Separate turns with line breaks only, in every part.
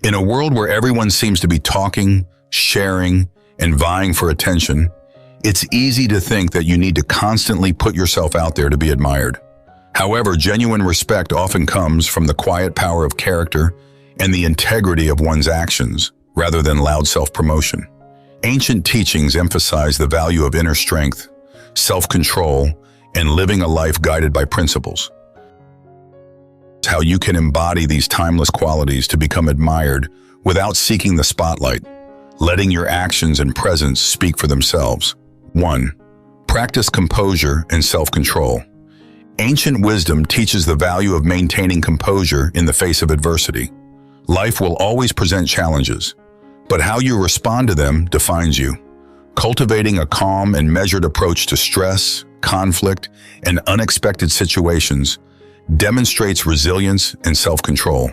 In a world where everyone seems to be talking, sharing, and vying for attention, it's easy to think that you need to constantly put yourself out there to be admired. However, genuine respect often comes from the quiet power of character and the integrity of one's actions, rather than loud self-promotion. Ancient teachings emphasize the value of inner strength, self-control, and living a life guided by principles. How you can embody these timeless qualities to become admired without seeking the spotlight, letting your actions and presence speak for themselves. 1. Practice composure and self-control. Ancient wisdom teaches the value of maintaining composure in the face of adversity. Life will always present challenges, but how you respond to them defines you. Cultivating a calm and measured approach to stress, conflict, and unexpected situations demonstrates resilience and self-control.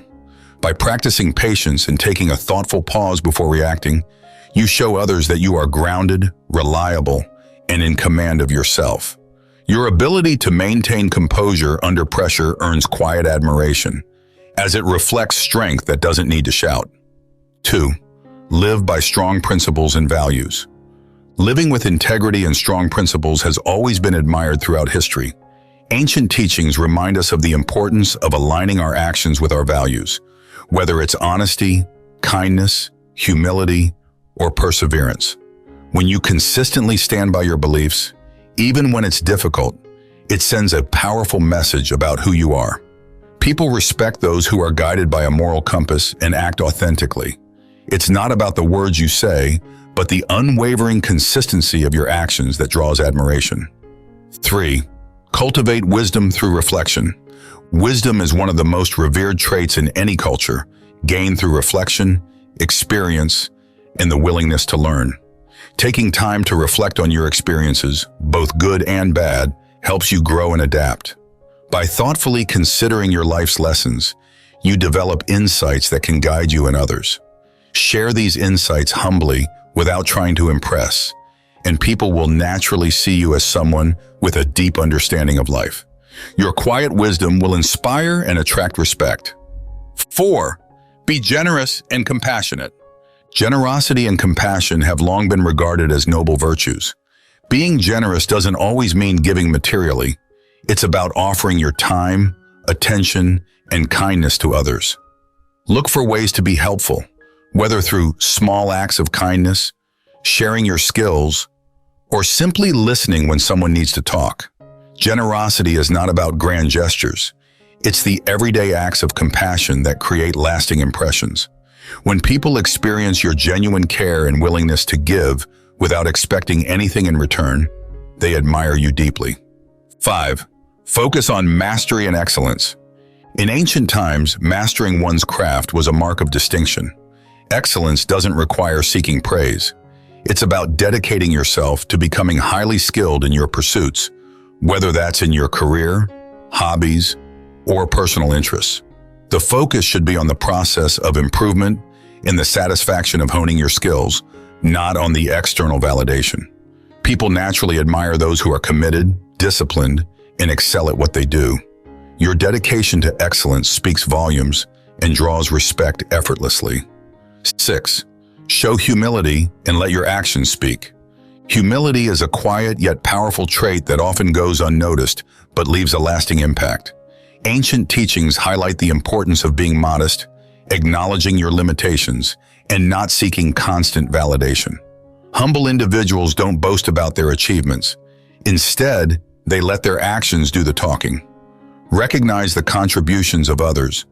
By practicing patience and taking a thoughtful pause before reacting, you show others that you are grounded, reliable, and in command of yourself. Your ability to maintain composure under pressure earns quiet admiration, as it reflects strength that doesn't need to shout. 2. Live by strong principles and values. Living with integrity and strong principles has always been admired throughout history. Ancient teachings remind us of the importance of aligning our actions with our values, whether it's honesty, kindness, humility, or perseverance. When you consistently stand by your beliefs, even when it's difficult, it sends a powerful message about who you are. People respect those who are guided by a moral compass and act authentically. It's not about the words you say, but the unwavering consistency of your actions that draws admiration. 3. Cultivate wisdom through reflection. Wisdom is one of the most revered traits in any culture, gained through reflection, experience, and the willingness to learn. Taking time to reflect on your experiences, both good and bad, helps you grow and adapt. By thoughtfully considering your life's lessons, you develop insights that can guide you and others. Share these insights humbly without trying to impress, and people will naturally see you as someone with a deep understanding of life. Your quiet wisdom will inspire and attract respect. 4. Be generous and compassionate. Generosity and compassion have long been regarded as noble virtues. Being generous doesn't always mean giving materially. It's about offering your time, attention, and kindness to others. Look for ways to be helpful, whether through small acts of kindness, sharing your skills, or simply listening when someone needs to talk. Generosity is not about grand gestures. It's the everyday acts of compassion that create lasting impressions. When people experience your genuine care and willingness to give without expecting anything in return, they admire you deeply. 5. Focus on mastery and excellence. In ancient times, mastering one's craft was a mark of distinction. Excellence doesn't require seeking praise. It's about dedicating yourself to becoming highly skilled in your pursuits, whether that's in your career, hobbies, or personal interests. The focus should be on the process of improvement and the satisfaction of honing your skills, not on the external validation. People naturally admire those who are committed, disciplined, and excel at what they do. Your dedication to excellence speaks volumes and draws respect effortlessly. 6. Show humility and let your actions speak. Humility is a quiet yet powerful trait that often goes unnoticed but leaves a lasting impact. Ancient teachings highlight the importance of being modest, acknowledging your limitations, and not seeking constant validation. Humble individuals don't boast about their achievements. Instead, they let their actions do the talking. Recognize the contributions of others,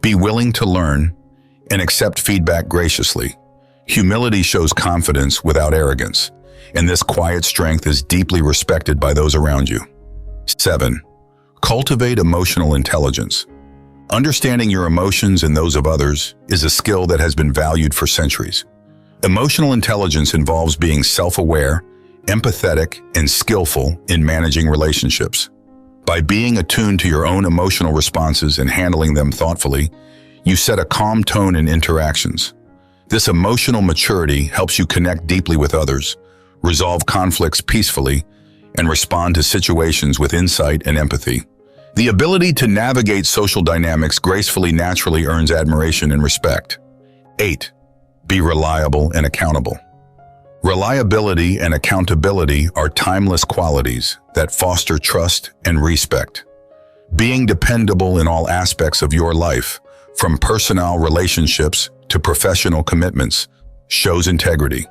be willing to learn, and accept feedback graciously. Humility shows confidence without arrogance, and this quiet strength is deeply respected by those around you. 7. Cultivate emotional intelligence. Understanding your emotions and those of others is a skill that has been valued for centuries. Emotional intelligence involves being self-aware, empathetic, and skillful in managing relationships. By being attuned to your own emotional responses and handling them thoughtfully, you set a calm tone in interactions. This emotional maturity helps you connect deeply with others, resolve conflicts peacefully, and respond to situations with insight and empathy. The ability to navigate social dynamics gracefully naturally earns admiration and respect. 8. Be reliable and accountable. Reliability and accountability are timeless qualities that foster trust and respect. Being dependable in all aspects of your life, from personal relationships to professional commitments, shows integrity.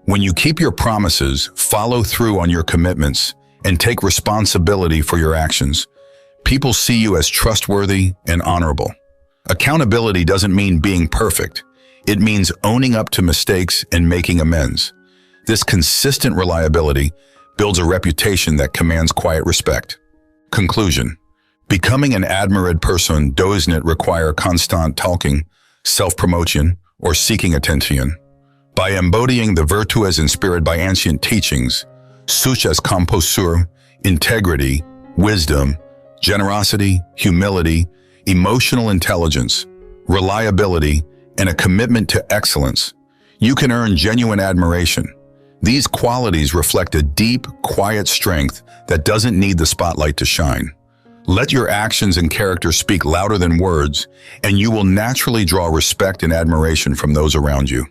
When you keep your promises, follow through on your commitments, and take responsibility for your actions, people see you as trustworthy and honorable. Accountability doesn't mean being perfect. It means owning up to mistakes and making amends. This consistent reliability builds a reputation that commands quiet respect. Conclusion. Becoming an admired person does not require constant talking, self-promotion, or seeking attention. By embodying the virtues inspired by ancient teachings, such as composure, integrity, wisdom, generosity, humility, emotional intelligence, reliability, and a commitment to excellence, you can earn genuine admiration. These qualities reflect a deep, quiet strength that doesn't need the spotlight to shine. Let your actions and character speak louder than words, and you will naturally draw respect and admiration from those around you.